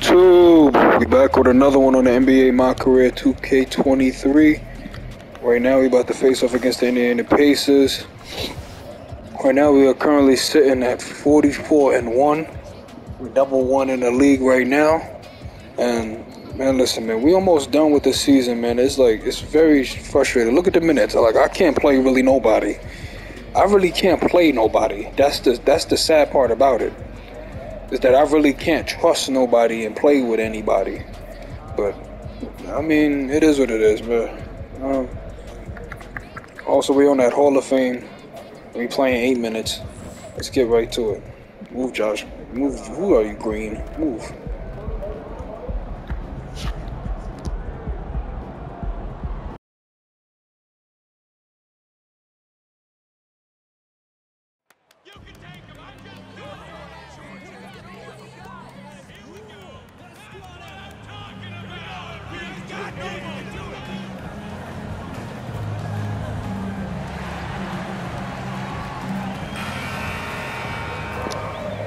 YouTube, we back with another one on the NBA MyCareer 2K23. Right now we about to face off against the Indiana Pacers. Right now we are currently sitting at 44-1. We're number one in the league right now. And man, listen, man, we almost done with the season, man. It's like, it's very frustrating. Look at the minutes. Like, I can't play really nobody. I really can't play nobody. That's the sad part about it. Is that I really can't trust nobody and play with anybody. But I mean, it is what it is, man. Also, we on that Hall of Fame. We playing 8 minutes. Let's get right to it. Move, Josh. Move. Who are you, Green? Move.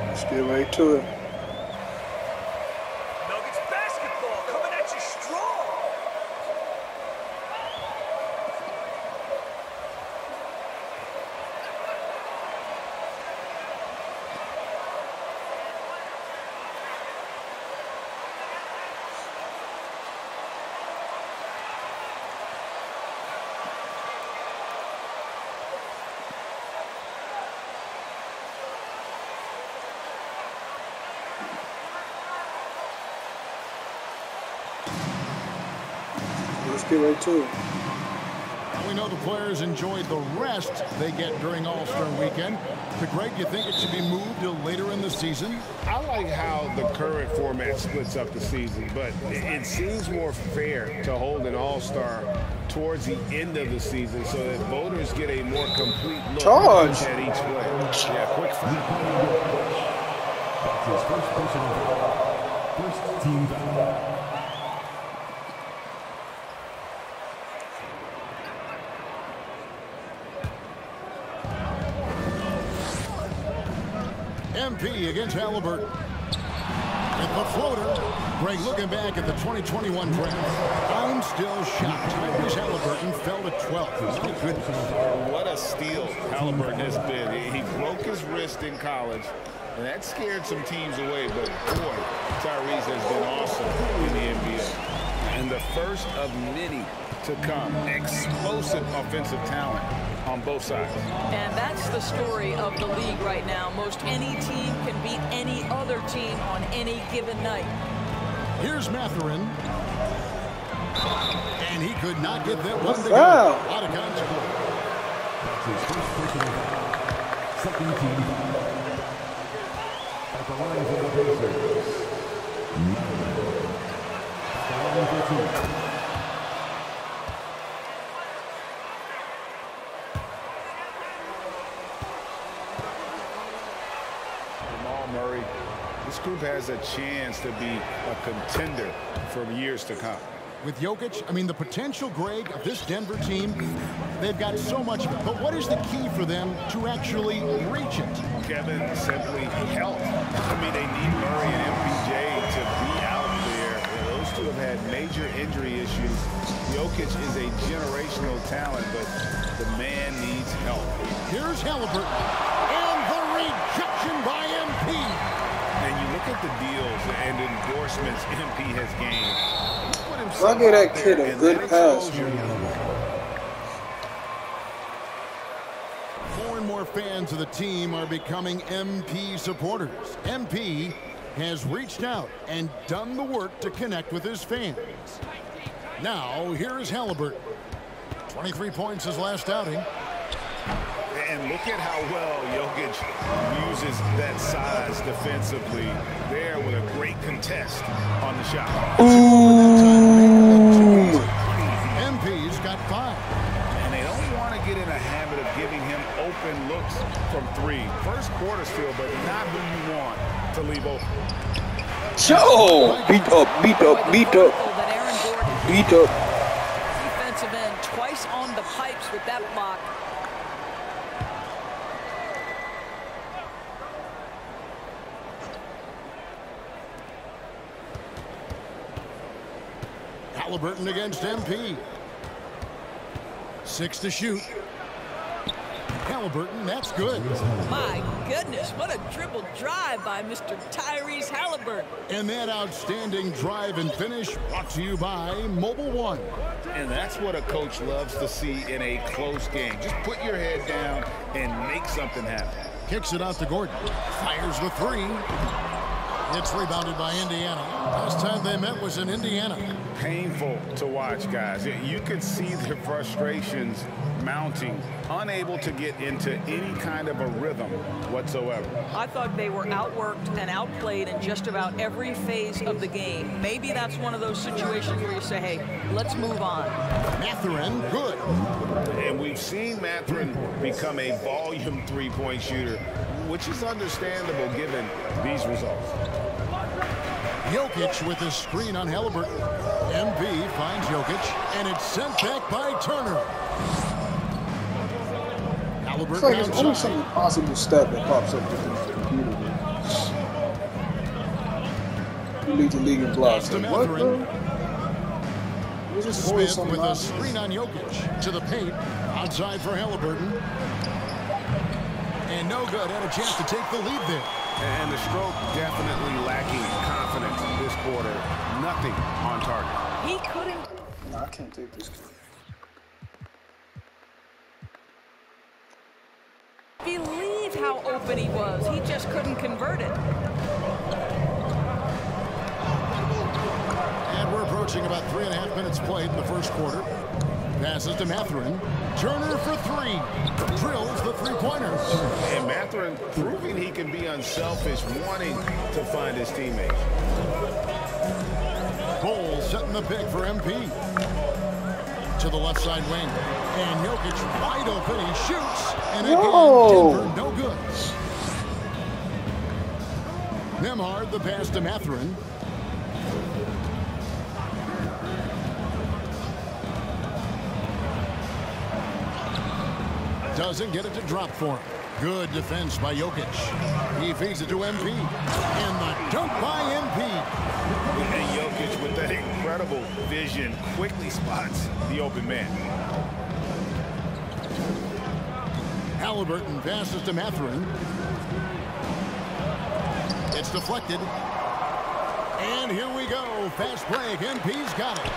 Let's get right to it. Nuggets basketball coming at you strong. Let's get right to it. We know the players enjoyed the rest they get during All-Star Weekend. But Greg, you think it should be moved to later in the season? I like how the current format splits up the season, but it seems more fair to hold an All-Star towards the end of the season so that voters get a more complete look at each player. Yeah, quick First team foul. MP against Halliburton. With the floater. Greg, looking back at the 2021 draft, I'm still shocked. Tyrese Halliburton fell to 12th. My goodness. What a steal Halliburton has been. He broke his wrist in college, and that scared some teams away. But boy, Tyrese has been awesome in the NBA. And the first of many to come. Explosive offensive talent on both sides. And that's the story of the league right now. Most any team can beat any other team on any given night. Here's Mathurin. And he could not get that one to go. Wow. Out of consequence. Second team at the line for the Pacers. At the line for 2. This group has a chance to be a contender for years to come. With Jokic, I mean, the potential, Greg, of this Denver team, they've got so much. But what is the key for them to actually reach it? Kevin, simply health. I mean, they need Murray and MPJ to be out there. Those two have had major injury issues. Jokic is a generational talent, but the man needs help. Here's Halliburton. And the rejection by MP. And you look at the deals and endorsements MP has gained. I'll give that kid a good pass. More and more fans of the team are becoming MP supporters. MP has reached out and done the work to connect with his fans. Now, here is Halliburton. 23 points his last outing. And look at how well Jokic uses that size defensively there with a great contest on the shot. Ooh. MP's got 5. And they don't want to get in a habit of giving him open looks from 3. First quarter still, but not who you want to leave open. Joe! Beat up. Defensive end twice on the pipes with that block. Halliburton against MP. 6 to shoot. Halliburton, that's good. My goodness, what a dribble drive by Mr. Tyrese Halliburton. And that outstanding drive and finish brought to you by Mobile One. And that's what a coach loves to see in a close game. Just put your head down and make something happen. Kicks it out to Gordon. Fires the 3. It's rebounded by Indiana. Last time they met was in Indiana. Painful to watch, guys. You could see their frustrations mounting, unable to get into any kind of a rhythm whatsoever. I thought they were outworked and outplayed in just about every phase of the game. Maybe that's one of those situations where you say, hey, let's move on. Mathurin, good. And we've seen Mathurin become a volume three-point shooter, which is understandable given these results. Jokic with a screen on Halliburton. MB finds Jokic, and it's sent back by Turner. It's like it's always some impossible stat that pops up within the computer. Who leads the league in blocks? Like, what, bro? Smith with a screen on Jokic to the paint. Outside for Halliburton. And no good. Had a chance to take the lead there. And the stroke definitely lacking confidence in this quarter. Nothing on target. He couldn't. No, I can't take this. Believe how open he was. He just couldn't convert it. And we're approaching about 3.5 minutes played in the first quarter. Passes to Mathurin. Turner for 3. Drills the three-pointer. And Mathurin proving he can be unselfish, wanting to find his teammates. Cole setting the pick for MP. To the left side wing. And Jokic wide open. He shoots. And again, Denver, no good. Nembhard, the pass to Mathurin. Doesn't get it to drop for him. Good defense by Jokic. He feeds it to MP. And the dunk by MP. And Jokic with that incredible vision quickly spots the open man. Halliburton passes to Mathurin. It's deflected. And here we go. Fast break. MP's got it.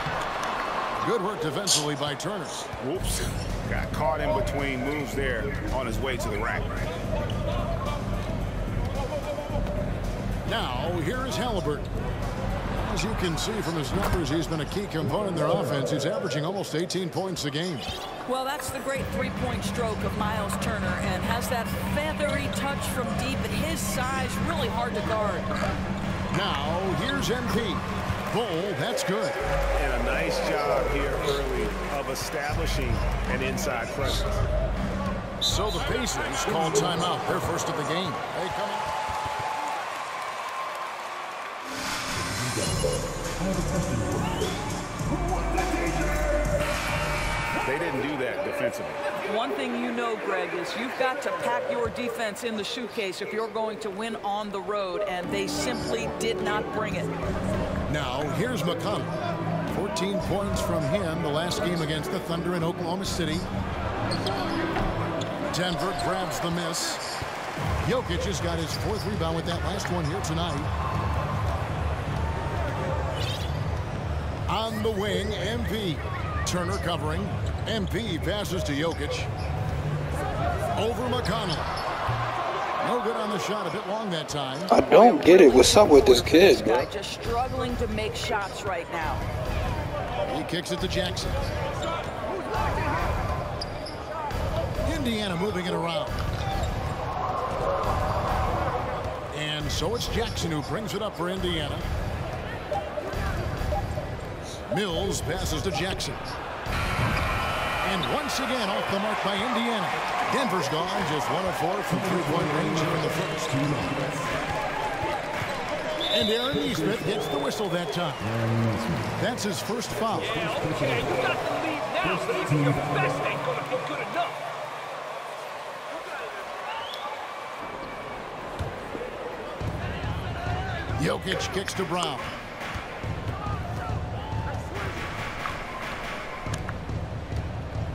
Good work defensively by Turner. Whoops. Got caught in between moves there on his way to the rack. Now, here is Halliburton. As you can see from his numbers, he's been a key component in their offense. He's averaging almost 18 points a game. Well, that's the great three-point stroke of Miles Turner, and has that feathery touch from deep at his size, really hard to guard. Now, here's MP. Bull, that's good. And a nice job here early of establishing an inside presence. So the Pacers call timeout. Their first of the game. They come in. They didn't do that defensively. One thing you know, Greg, is you've got to pack your defense in the suitcase if you're going to win on the road, and they simply did not bring it. Now, here's McConnell. 14 points from him the last game against the Thunder in Oklahoma City. Denver grabs the miss. Jokic has got his 4th rebound with that last one here tonight. On the wing, MP. Turner covering. MP passes to Jokic. Over McConnell. No good on the shot. A bit long that time. I don't get it. What's up with this kid, bro? Guy just struggling to make shots right now. He kicks it to Jackson. Indiana moving it around. And so it's Jackson who brings it up for Indiana. Mills passes to Jackson. And once again off the mark by Indiana. Denver's gone just 1 of 4 from three-point range here in the first. And Aaron Nesmith gets the whistle that time. That's his first foul. Yeah, okay, you got the lead now, but even your best ain't gonna be good enough. Jokic kicks to Brown.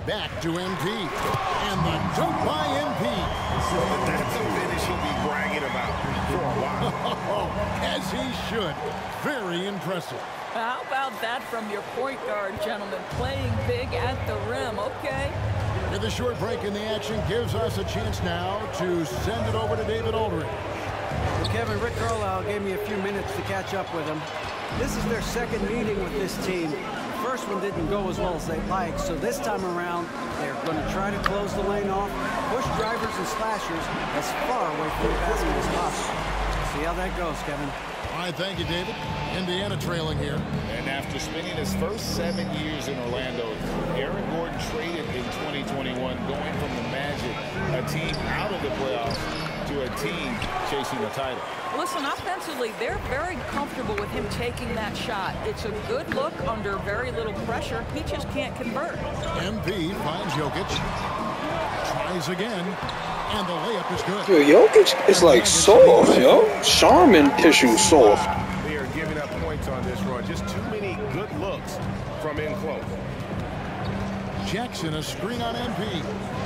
Back to MP. And the dunk by MP. That's a finish he'll be bragging about for a while. As he should. Very impressive. How about that from your point guard, gentlemen? Playing big at the rim, okay? With a short break in the action gives us a chance now to send it over to David Aldridge. Well, Kevin, Rick Carlisle gave me a few minutes to catch up with him. This is their second meeting with this team. The first one didn't go as well as they'd like, so this time around, they're going to try to close the lane off, push drivers and slashers as far away from the basket as possible. See how that goes, Kevin. All right, thank you, David. Indiana trailing here. And after spending his first 7 years in Orlando, Aaron Gordon traded in 2021, going from the Magic, a team out of the playoffs, to a team chasing the title. Listen, offensively, they're very comfortable with him taking that shot. It's a good look under very little pressure. He just can't convert. MP finds Jokic. Tries again. And the layup is good. Yo, Jokic is like soft, yo. Charmin tissue soft. They are giving up points on this run. Just too many good looks from in close. Jackson, a screen on MP.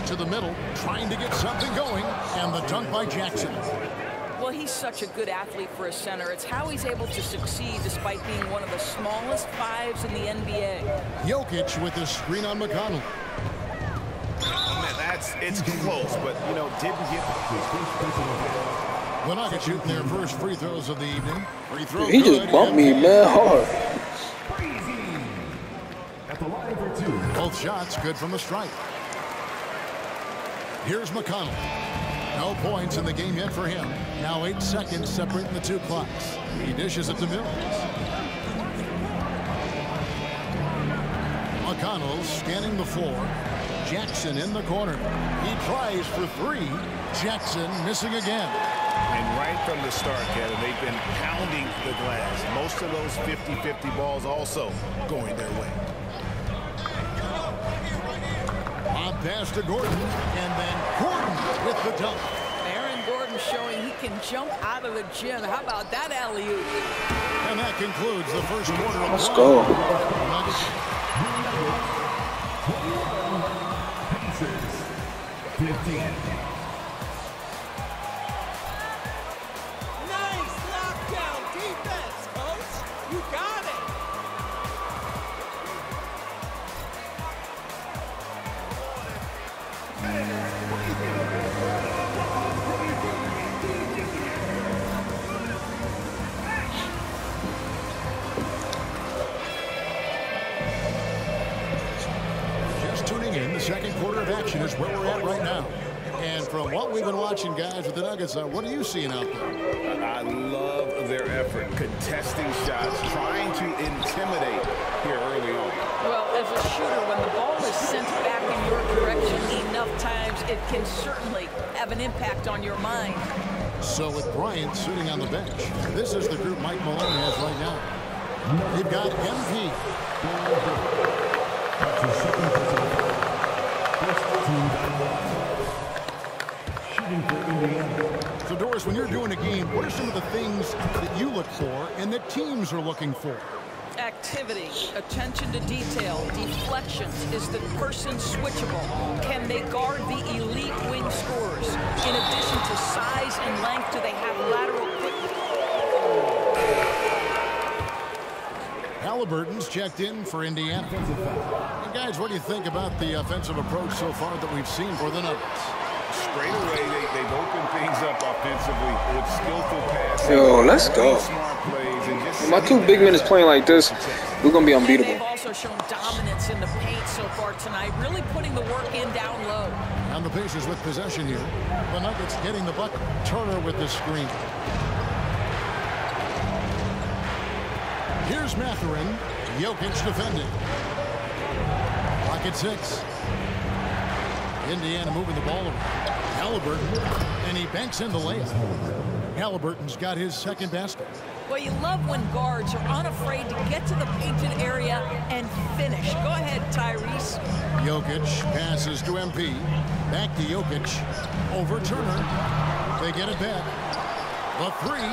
To the middle, trying to get something going. And the dunk by Jackson. Well, he's such a good athlete for a center. It's how he's able to succeed despite being one of the smallest fives in the NBA. Jokic with the screen on McConnell. It's close, but, you know, didn't get... The Nuggets shooting their first free throws of the evening. Free throw He just bumped me mad hard. At the line for two. Both shots good from the stripe. Here's McConnell. No points in the game yet for him. Now 8 seconds separating the two clocks. He dishes it to Mills. McConnell scanning the floor. Jackson in the corner. He tries for three. Jackson missing again. And right from the start, Kevin, they've been pounding the glass. Most of those 50-50 balls also going their way. On pass to Gordon. And then Gordon with the dunk. Aaron Gordon showing he can jump out of the gym. How about that alley-oop? And that concludes the first quarter of Let's go. Pacers, 15. Nice lockdown defense, coach. You got it. Just tuning in, the second quarter of action is where we're at right now. And from what we've been watching, guys, with the Nuggets, what are you seeing out there? I love their effort, contesting shots, trying to intimidate here early on. Well, as a shooter, when the ball is sent back in your direction enough times, it can certainly have an impact on your mind. So with Bryant sitting on the bench, this is the group Mike Malone has right now. They've got MP. That's his second personal foul. First team foul. Shooting for Indiana. So Doris, when you're doing a game, what are some of the things that you look for and that teams are looking for? Activity, attention to detail, deflections. Is the person switchable? Can they guard the elite wing scorers? In addition to size and length, do they have lateral quickness? Halliburton's checked in for Indiana. And guys, what do you think about the offensive approach so far that we've seen for the Nuggets? Straight away, they've opened things up offensively with skillful passes. Yo, let's go. Smart plays and just My two big men is playing like this. We're going to be unbeatable. They've also shown dominance in the paint so far tonight, really putting the work in down low. And the Pacers with possession here. The Nuggets getting the bucket. Turner with the screen. Here's Mathurin. Jokic defending. Pocket 6. Indiana moving the ball around. Halliburton. And he banks in the layup. Halliburton's got his second basket. Well, you love when guards are unafraid to get to the painted area and finish. Go ahead, Tyrese. Jokic passes to MP. Back to Jokic. Over Turner. They get it back. The three.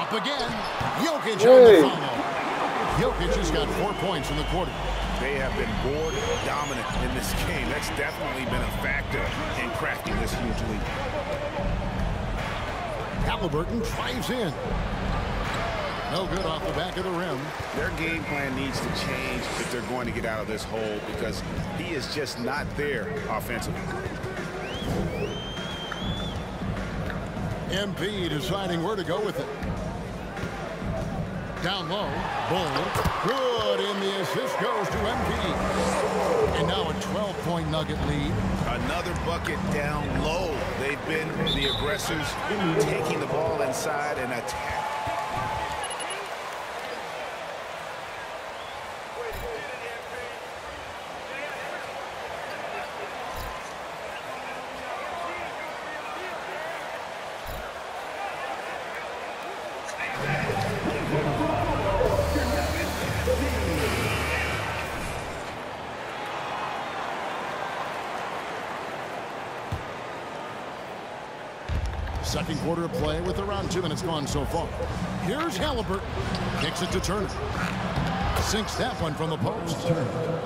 Up again. Jokic on the follow. Jokic has got 4 points in the quarter. They have been board dominant in this game. That's definitely been a factor in cracking this huge lead. Halliburton drives in. No good off the back of the rim. Their game plan needs to change if they're going to get out of this hole because he is just not there offensively. MP deciding where to go with it. Down low. Bull. Good, and the assist goes to MP. And now a 12-point Nugget lead. Another bucket down low. They've been the aggressors taking the ball inside and attacking. Second quarter of play with around 2 minutes gone so far. Here's Halliburton. Kicks it to Turner. Sinks that one from the post.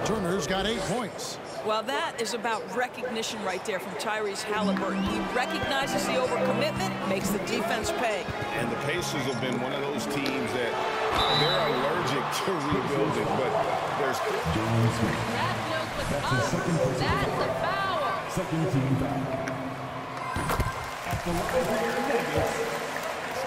Turner's got 8 points. Well, that is about recognition right there from Tyrese Halliburton. He recognizes the overcommitment, makes the defense pay. And the Pacers have been one of those teams that they're allergic to rebuilding, but there's... That's a second foul. That's a foul. Second team foul.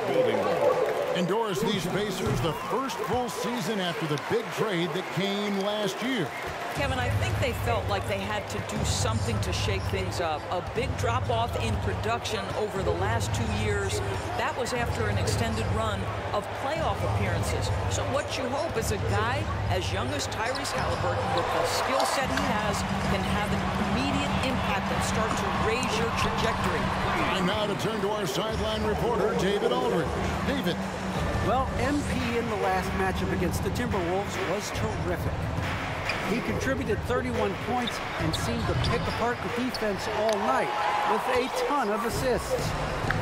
building ball. Endorse these Pacers the first full season after the big trade that came last year. Kevin, I think they felt like they had to do something to shake things up. A big drop-off in production over the last 2 years. That was after an extended run of playoff appearances. So what you hope is a guy as young as Tyrese Halliburton, with the skill set he has, can have an immediate impact and start to raise your trajectory. And now to turn to our sideline reporter, David Aldridge. David. Well, MP in the last matchup against the Timberwolves was terrific. He contributed 31 points and seemed to pick apart the defense all night with a ton of assists.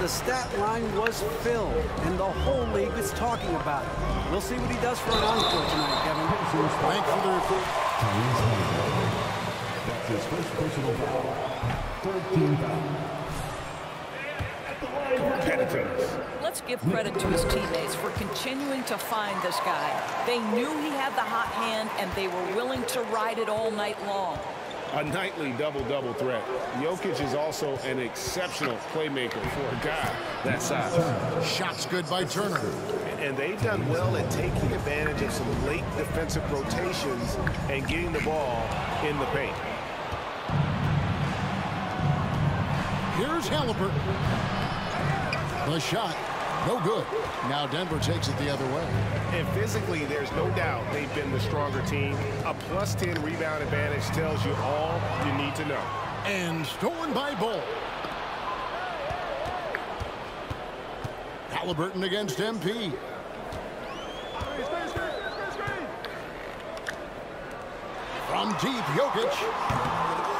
The stat line was filled, and the whole league is talking about it. We'll see what he does for an encore tonight, Kevin. Thanks for the report. That's his first personal foul. 13 foul. Let's give credit to his teammates for continuing to find this guy. They knew he had the hot hand, and they were willing to ride it all night long. A nightly double-double threat. Jokic is also an exceptional playmaker for a guy that size. Shots good by Turner. And they've done well at taking advantage of some late defensive rotations and getting the ball in the paint. Here's Halliburton. The shot, no good. Now Denver takes it the other way. And physically, there's no doubt they've been the stronger team. A +10 rebound advantage tells you all you need to know. And stolen by Bull. Halliburton against MP. From deep, Jokic.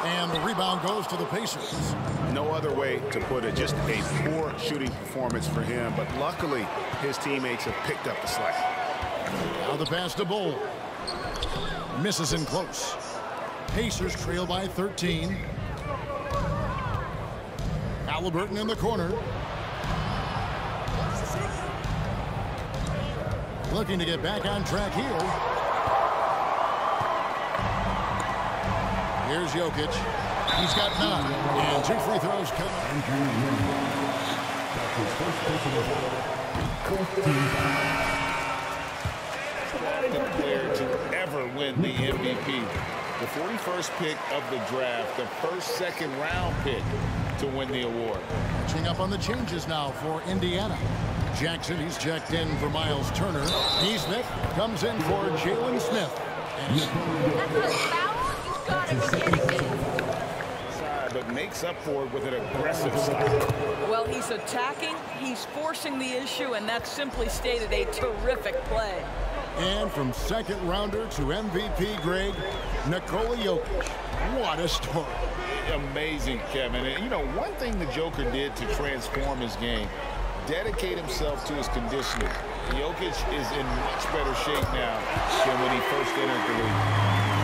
And the rebound goes to the Pacers. No other way to put it, just a poor shooting performance for him, but luckily his teammates have picked up the slack. Now the pass to Bull. Misses in close. Pacers trail by 13. Halliburton in the corner. Looking to get back on track here. Here's Jokic. He's got 9. And 2 free throws coming. That's his first personal foul. 14 The player to ever win the MVP. The 41st pick of the draft, the first second-round pick to win the award. Catching up on the changes now for Indiana. Jackson, he's checked in for Miles Turner. Neesmith comes in for Jalen Smith. And That's not a foul. You gotta be kidding me. But makes up for it with an aggressive style. Well, he's attacking, he's forcing the issue, and that simply stated a terrific play. And from second rounder to MVP grade, Nikola Jokic. What a story. Amazing, Kevin. And you know, one thing the Joker did to transform his game, dedicate himself to his conditioning. Jokic is in much better shape now than when he first entered the league.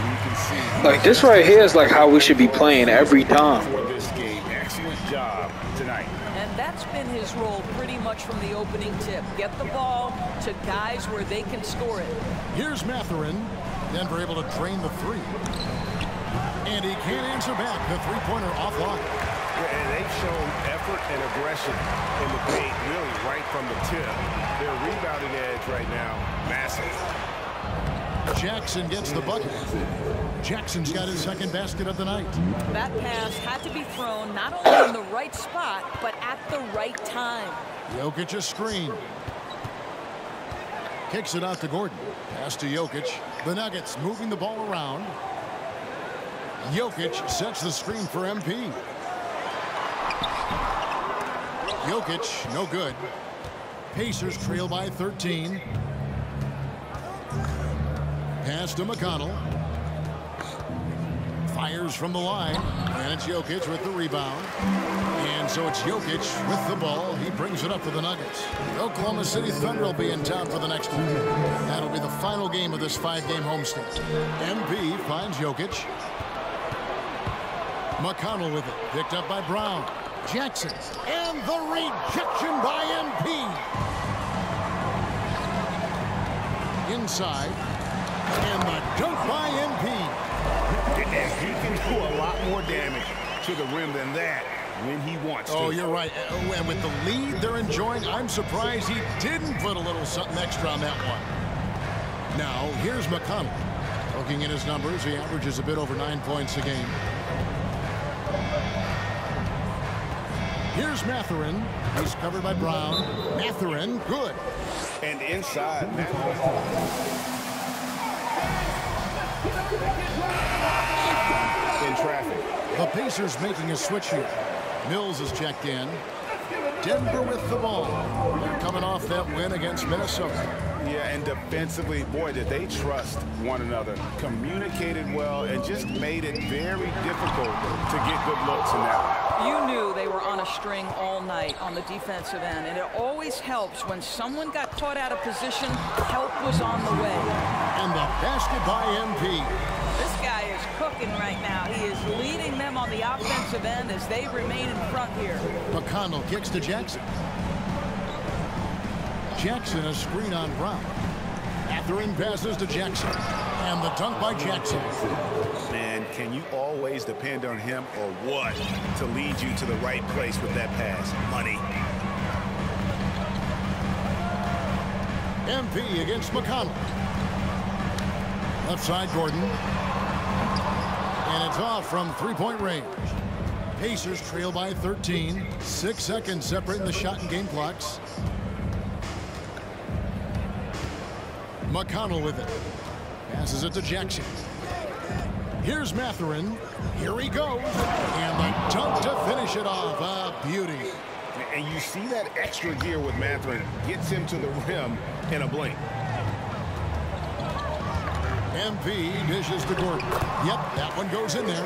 You can see. Like, this right here is like how we should be playing every time. For this game, excellent job tonight. And that's been his role pretty much from the opening tip. Get the ball to guys where they can score it. Here's Mathurin. Denver able to drain the three. And he can't answer back. The three-pointer offline. Yeah, and they've shown effort and aggression in the paint really right from the tip. Their rebounding edge right now, massive. Jackson gets the bucket. Jackson's got his second basket of the night. That pass had to be thrown not only in the right spot, but at the right time. Jokic a screen. Kicks it out to Gordon. Pass to Jokic. The Nuggets moving the ball around. Jokic sets the screen for MP. Jokic, no good. Pacers trail by 13. Pass to McConnell. Fires from the line. And it's Jokic with the rebound. And so it's Jokic with the ball. He brings it up to the Nuggets. The Oklahoma City Thunder will be in town for the next one. That'll be the final game of this 5-game homestand. MP finds Jokic. McConnell with it. Picked up by Brown. Jackson. And the rejection by MP. Inside. And the dunk by MP. And he can do a lot more damage to the rim than that when he wants to. Oh, you're right. And with the lead they're enjoying, I'm surprised he didn't put a little something extra on that one. Now, here's McConnell. Looking at his numbers, he averages a bit over 9 points a game. Here's Mathurin. He's covered by Brown. Mathurin, good. And inside, in traffic. The Pacers making a switch here. Mills is checked in. Denver with the ball. They're coming off that win against Minnesota. Yeah, and defensively, boy, did they trust one another. Communicated well and just made it very difficult to get good looks in that. You knew they were on a string all night on the defensive end, and it always helps when someone got caught out of position, help was on the way. And the basket by MP. This guy is cooking right now. He is leading them on the offensive end as they remain in front here. McConnell kicks to Jackson. Jackson a screen on Brown. Mathurin passes to Jackson. And the dunk by Jackson. Man, can you always depend on him or what to lead you to the right place with that pass? Money. MP against McConnell. Left side, Gordon. And it's off from three-point range. Pacers trail by 13. 6 seconds separating the shot and game clocks. McConnell with it. Passes it to Jackson. Here's Mathurin. Here he goes. And the dunk to finish it off. A beauty. And you see that extra gear with Mathurin. Gets him to the rim in a blink. MP dishes to Gordon. Yep, that one goes in there.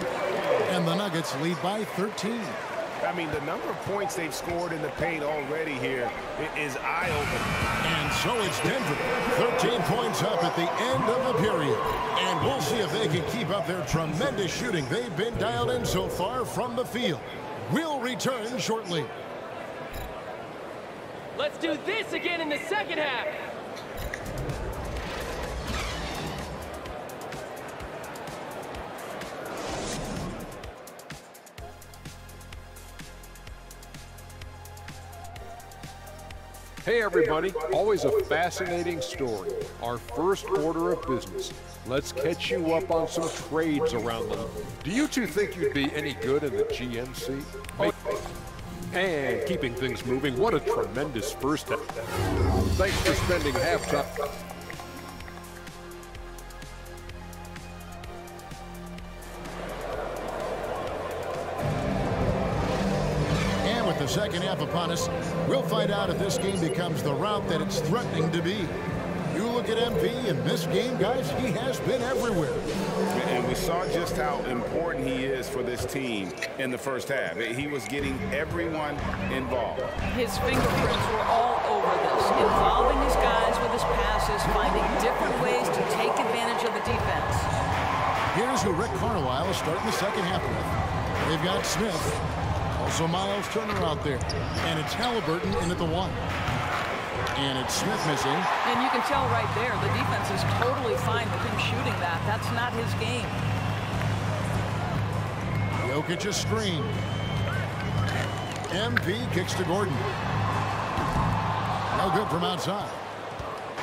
And the Nuggets lead by 13. I mean, the number of points they've scored in the paint already here is eye-opening. And so it's Denver. 13 points up at the end of the period. And we'll see if they can keep up their tremendous shooting they've been dialed in so far from the field. We'll return shortly. Let's do this again in the second half. Hey everybody, always a fascinating story. Our first order of business. Let's catch you up on some trades around them. Do you two think you'd be any good in the GMC? And keeping things moving, what a tremendous first half. Thanks for spending halftime. The second half upon us, we'll find out if this game becomes the route that it's threatening to be. You look at MP in this game, guys, he has been everywhere. And we saw just how important he is for this team in the first half. He was getting everyone involved. His fingerprints were all over this, involving his guys his passes, finding different ways to take advantage of the defense. Here's who Rick Carlisle is starting the second half with. They've got Smith. Also Miles Turner out there. And it's Halliburton in at the 1. And it's Smith missing. And you can tell right there, the defense is totally fine with him shooting that. That's not his game. Jokic a screen. MP kicks to Gordon. No good from outside.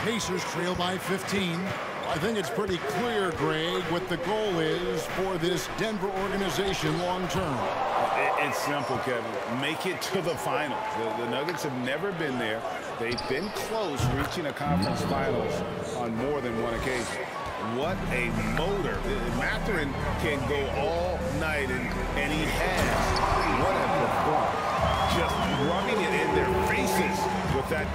Pacers trail by 15. I think it's pretty clear, Greg, what the goal is for this Denver organization long term. It's simple, Kevin. Make it to the finals. The Nuggets have never been there. They've been close reaching a conference finals on more than one occasion. What a motor. Mathurin can go all night, and he has. What a performance. Just rubbing it in their faces with that.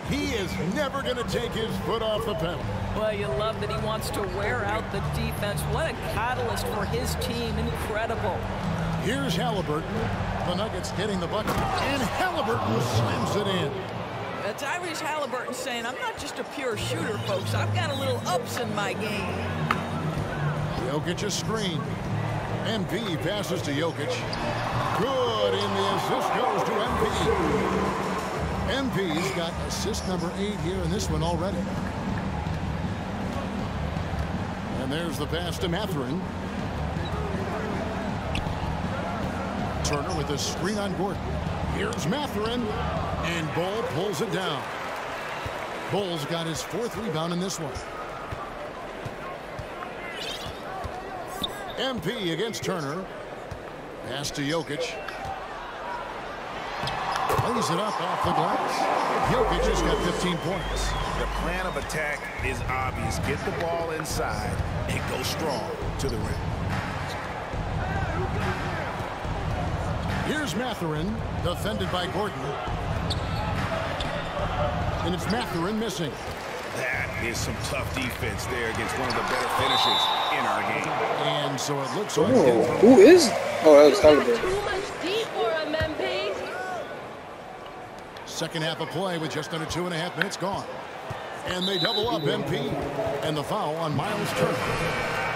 He is never going to take his foot off the pedal. Well, you love that he wants to wear out the defense. What a catalyst for his team. Incredible. Here's Halliburton. The Nuggets getting the bucket. And Halliburton slams it in. Tyrese Halliburton saying, I'm not just a pure shooter, folks. I've got a little ups in my game. Jokic a screen. MP passes to Jokic. Good, and the assist goes to MP. MP's got assist number 8 here in this one already. And there's the pass to Mathurin. Turner with a screen on Gordon. Here's Mathurin, and Bull pulls it down. Bull's got his 4th rebound in this one. MP against Turner. Pass to Jokic. Lays it up off the glass. Jokic has got 15 points. The plan of attack is obvious. Get the ball inside and go strong to the rim. Here's Mathurin, defended by Gordon. And it's Mathurin missing. That is some tough defense there against one of the better finishers in our game. And so it looks like... Who is... Oh, that was Halliburton. Too much deep for him, MP. Second half of play with just under 2.5 minutes gone. And they double up MP. And the foul on Miles Turner.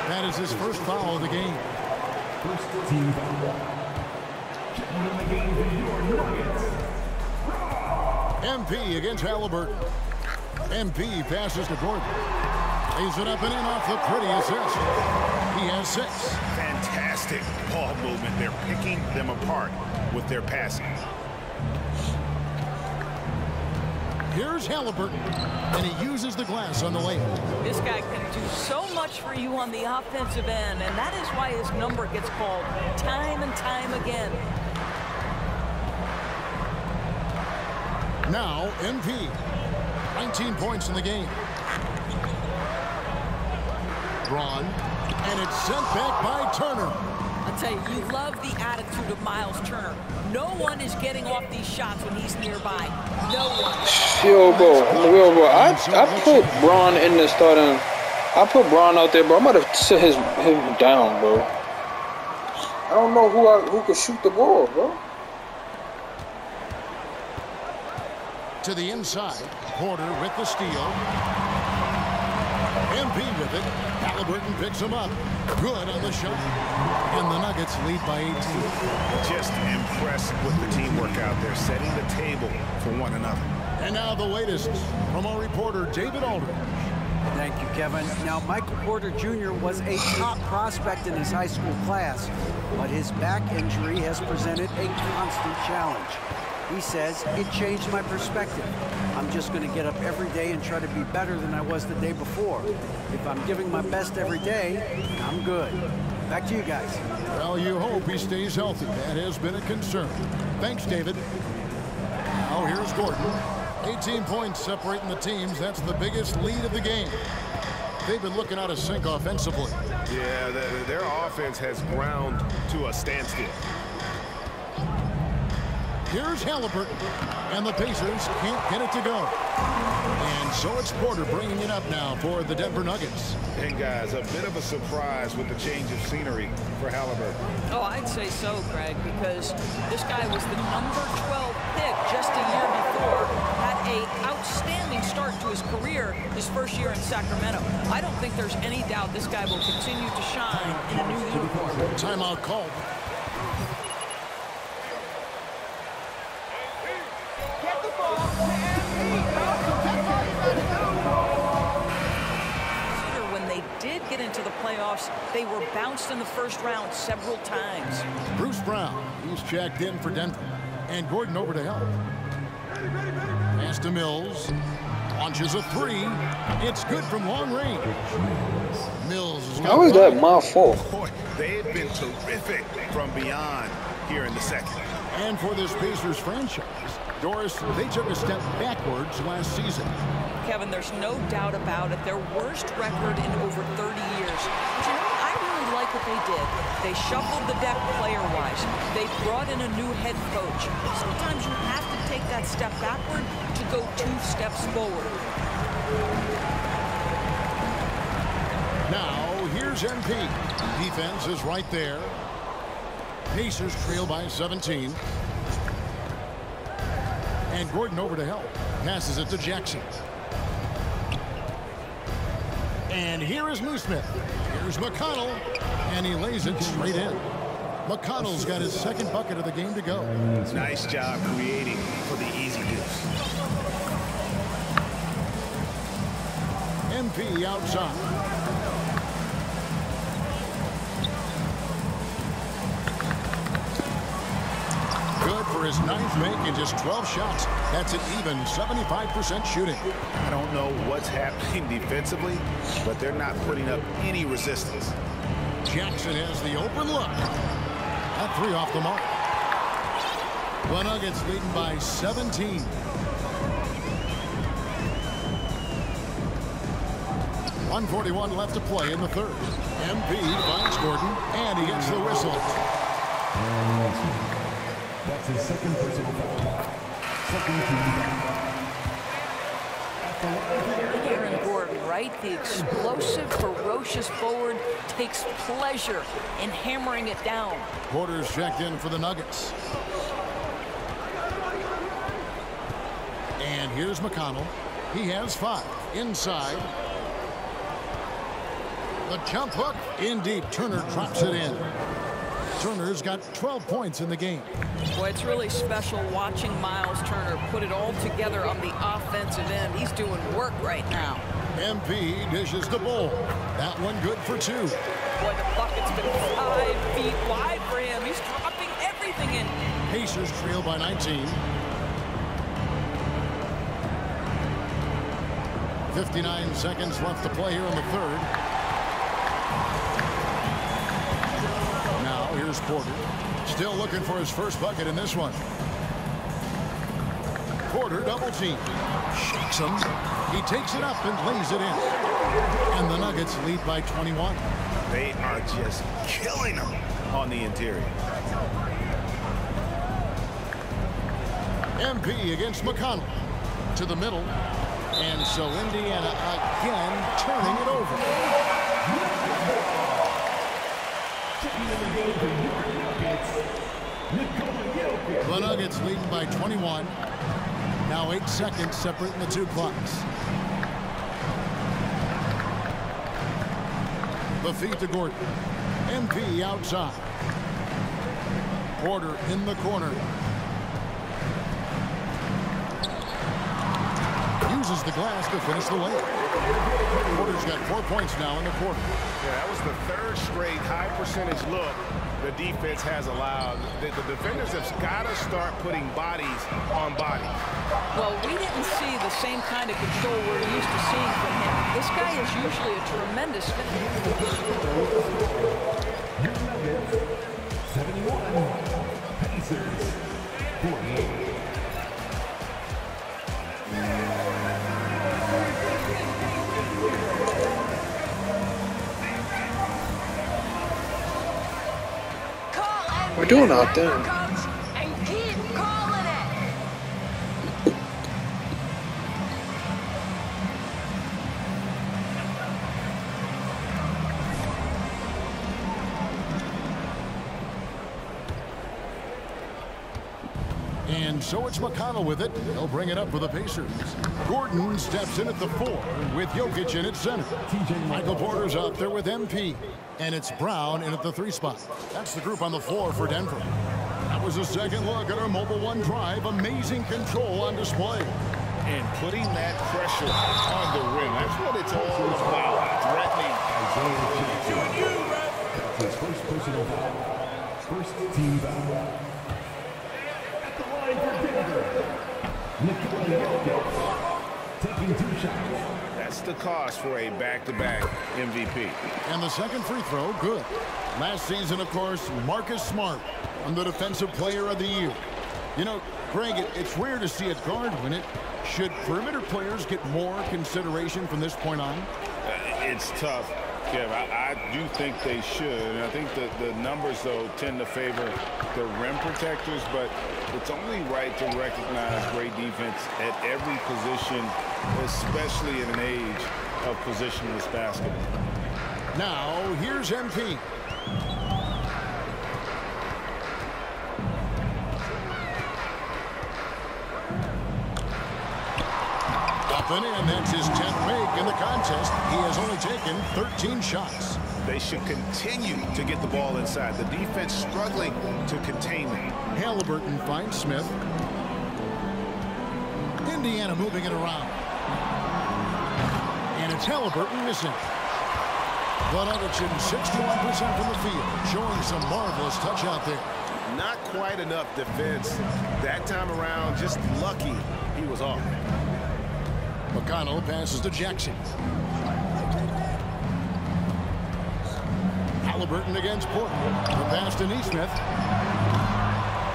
That is his first foul of the game. First team foul. In the game for your Nuggets. MP against Halliburton. MP passes to Gordon. Lays it up and in off the pretty assist. He has 6. Fantastic ball movement. They're picking them apart with their passing. Here's Halliburton, and he uses the glass on the layup. This guy can do so much for you on the offensive end, and that is why his number gets called time and time again. Now, MP. 19 points in the game. Braun, and it's sent back by Turner. I tell you, you love the attitude of Miles Turner. No one is getting off these shots when he's nearby. No one. Yo, bro. I put Braun in the starting. I put Braun out there, bro. I'm about to sit him down, bro. I don't know who could shoot the ball, bro. To the inside. Porter with the steal. MP with it. Halliburton picks him up. Good on the shot. And the Nuggets lead by 18. Just impressed with the teamwork out there, setting the table for one another. And now the latest from our reporter, David Aldridge. Thank you, Kevin. Now, Michael Porter Jr. was a top prospect in his high school class, but his back injury has presented a constant challenge. He says, it changed my perspective. I'm just going to get up every day and try to be better than I was the day before. If I'm giving my best every day, I'm good. Back to you guys. Well, you hope he stays healthy. That has been a concern. Thanks, David. Now here's Gordon. 18 points separating the teams. That's the biggest lead of the game. They've been looking out of sync offensively. Yeah, their offense has ground to a standstill. Here's Halliburton, and the Pacers can't get it to go. And so it's Porter bringing it up now for the Denver Nuggets. And guys, a bit of a surprise with the change of scenery for Halliburton. Oh, I'd say so, Greg, because this guy was the number 12 pick just a year before, had an outstanding start to his career his first year in Sacramento. I don't think there's any doubt this guy will continue to shine in a new uniform. Timeout called. Get the ball to When they did get into the playoffs, they were bounced in the first round several times. Bruce Brown, he's checked in for Denver. And Gordon over to help. Pass to Mills. Launches a three. It's good from long range. Mills is How is that my fault? Boy, they've been terrific from beyond here in the second. And for this Pacers franchise, Doris, they took a step backwards last season. Kevin, there's no doubt about it. Their worst record in over 30 years. But you know what? I really like what they did. They shuffled the deck player-wise. They brought in a new head coach. Sometimes you have to take that step backward to go 2 steps forward. Now, here's MP. Defense is right there. Pacers trail by 17. And Gordon over to help. Passes it to Jackson. And here is Neesmith. Here's McConnell. And he lays it straight in. McConnell's got his second bucket of the game to go. Nice job creating for the easy deuce. MP outside. Good for his 9th make in just 12 shots. That's an even 75% shooting. I don't know what's happening defensively, but they're not putting up any resistance. Jackson has the open look. That 3 off the mark. The Nuggets leading by 17. .141 left to play in the third. MP finds Gordon, and he gets the whistle. That's his second personal foul. Second team. Aaron Gordon, right? The explosive, ferocious forward takes pleasure in hammering it down. Porter's checked in for the Nuggets. And here's McConnell. He has 5. Inside. The jump hook in deep. Turner drops it in. Turner's got 12 points in the game. Boy, it's really special watching Miles Turner put it all together on the offensive end. He's doing work right now. MP dishes the ball. That one good for 2. Boy, the bucket's been 5 feet wide for him. He's dropping everything in. Pacers trail by 19. 59 seconds left to play here in the third. Now here's Porter. Still looking for his first bucket in this one. Porter double team. Shakes him. He takes it up and lays it in. And the Nuggets lead by 21. They are just killing them on the interior. MP against McConnell. To the middle. And so Indiana again turning it over. The Nuggets leading by 21. Now 8 seconds separating the 2 clocks. The feed to Gordon. MP outside. Porter in the corner. Uses the glass to finish the layup. Porter's got 4 points now in the quarter. Yeah, that was the 3rd straight high percentage look the defense has allowed. The defenders have got to start putting bodies on bodies. Well, we didn't see the same kind of control we're used to seeing from him. This guy is usually a tremendous finisher. 71. Pacers. 48. We're doing our thing. And keep calling it. And so it's McConnell with it. He'll bring it up for the Pacers. Gordon steps in at the 4 with Jokic in at center. Michael Porter's out there with MP. And it's Brown in at the 3 spot. That's the group on the floor for Denver. That was a second look at our Mobile One drive. Amazing control on display. And putting that pressure on the rim. That's what it's all about. Threatening. That's his first personal foul. First team foul. At the line for Denver, Nikola taking 2 shots. That's the cost for a back-to-back MVP. And the second free throw, good. Last season, of course, Marcus Smart on the Defensive Player of the Year. You know, Greg, it's rare to see a guard win it. Should perimeter players get more consideration from this point on? It's tough, Kev. I do think they should. And I think that the numbers, though, tend to favor the rim protectors, but it's only right to recognize great defense at every position, especially in an age of positionless basketball. Now, here's MP. Up and in, that's his 10th make in the contest. He has only taken 13 shots. They should continue to get the ball inside. The defense struggling to contain them. Halliburton finds Smith. Indiana moving it around. And it's Halliburton missing. But Jokic 61% from the field, showing some marvelous touch out there. Not quite enough defense. That time around, just lucky he was off. McConnell passes to Jackson. Halliburton against Porter. The pass to Nesmith.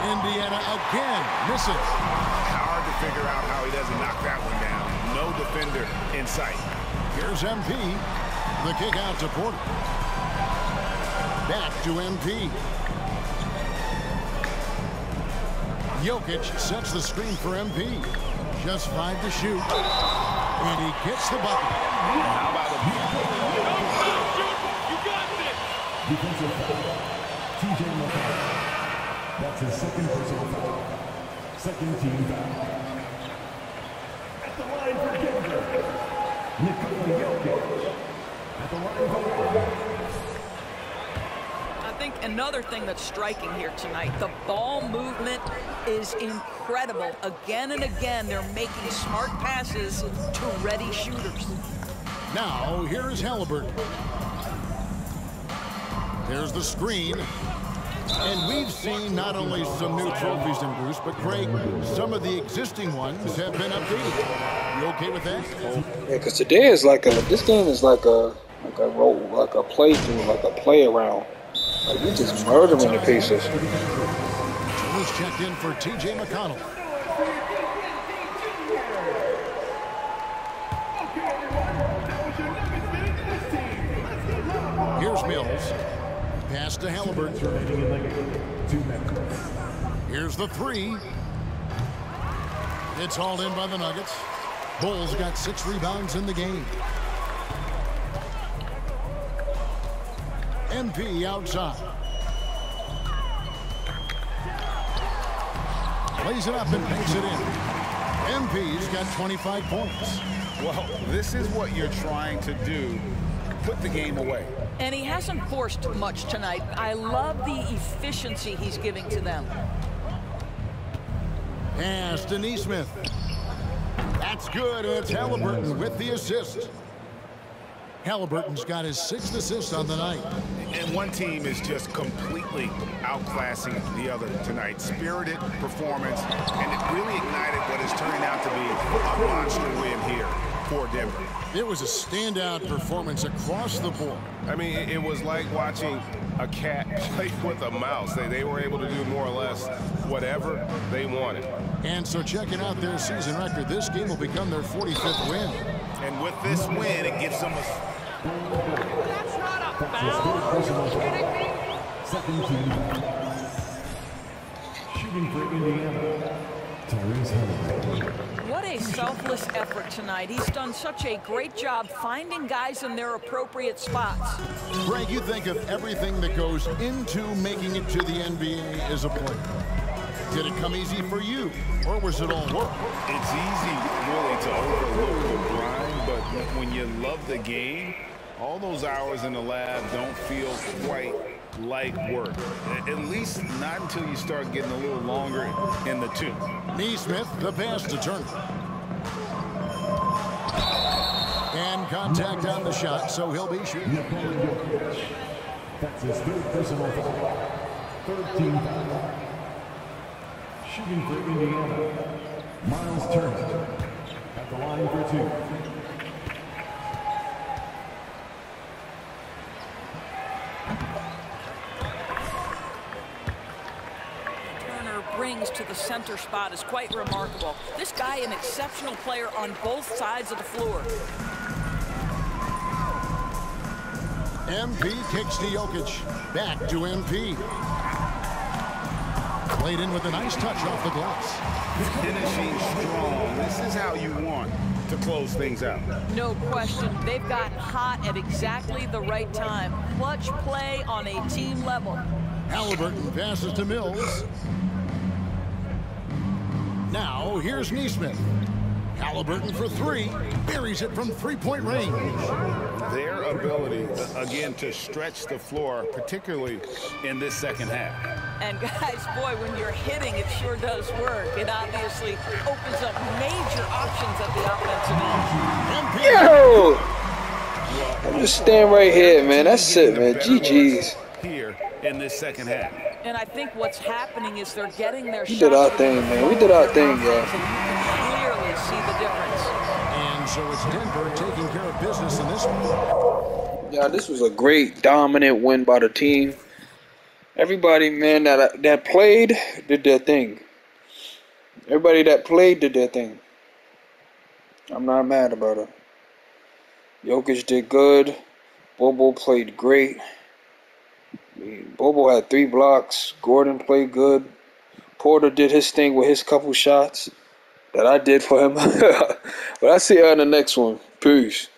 Indiana again missing. Hard to figure out how he doesn't knock that one down. No defender in sight. Here's MP. The kick out to Porter. Back to MP. Jokic sets the screen for MP. Just 5 to shoot. And he gets the bucket. How about him? You got this! Defensive foul. TJ McConnell. That's his second personal foul. Second team foul. At the line for Denver, Nikola Jokic. At the line for I think another thing that's striking here tonight, the ball movement is incredible. Again and again, they're making smart passes to ready shooters. Now, here's Halliburton. There's the screen. And we've seen not only some new trophies in Bruce, but Craig, some of the existing ones have been updated. You okay with that? Yeah, because today is this game is like a playthrough, like a play around. Like, we just murdering the Pacers. Who's checked in for TJ McConnell. Here's Mills. Pass to Halliburton. Here's the 3. It's hauled in by the Nuggets. Bulls got 6 rebounds in the game. MP outside. Plays it up and banks it in. MP's got 25 points. Well, this is what you're trying to do. Put the game away. And he hasn't forced much tonight. I love the efficiency he's giving to them. Pass to Nesmith. That's good, and it's Halliburton with the assist. Halliburton's got his 6th assist on the night. And one team is just completely outclassing the other tonight. Spirited performance, and it really ignited what is turning out to be a monster win here for Denver. It was a standout performance across the board. I mean, it was like watching a cat play with a mouse. They were able to do more or less whatever they wanted. And so checking out their season record, this game will become their 45th win. And with this win, it gives them a... That's not a foul. Are you kidding me? Second team. Shooting for Indiana, Tyrese Halliburton. What a selfless effort tonight. He's done such a great job finding guys in their appropriate spots. Greg, you think of everything that goes into making it to the NBA as a player. Did it come easy for you, or was it all work? It's easy, really, to overlook the grind, but when you love the game, all those hours in the lab don't feel quite like work. At least not until you start getting a little longer in the tooth. Neesmith, the pass to Turner. And contact on the shot, so he'll be shooting. Nikola Jokic. That's his third personal foul. Third team foul. Shooting for Indiana, Miles Turner at the line for 2. Turner brings to the center spot is quite remarkable. This guy, an exceptional player on both sides of the floor. MP kicks to Jokic. Back to MP. Played in with a nice touch off the glass. Finishing strong. This is how you want to close things out. No question. They've gotten hot at exactly the right time. Clutch play on a team level. Halliburton passes to Mills. Now, here's Neesmith. Halliburton for 3. Buries it from three-point range. Their ability, again, to stretch the floor, particularly in this second half. And guys, boy, when you're hitting, it sure does work. It obviously opens up major options at the offensive end. Yo! I'm just staying right here, man. That's it, man. GG's. Here in this second half. And I think what's happening is they're getting their shots. We did our thing, man. We did our thing, y'all. Clearly see the difference. And so it's Denver taking care of business in this one. Yeah, this was a great, dominant win by the team. Everybody, man, that played did their thing. Everybody that played did their thing. I'm not mad about it. Jokic did good. Bobo played great. Bobo had 3 blocks. Gordon played good. Porter did his thing with his couple shots that I did for him. But I'll see you on the next one. Peace.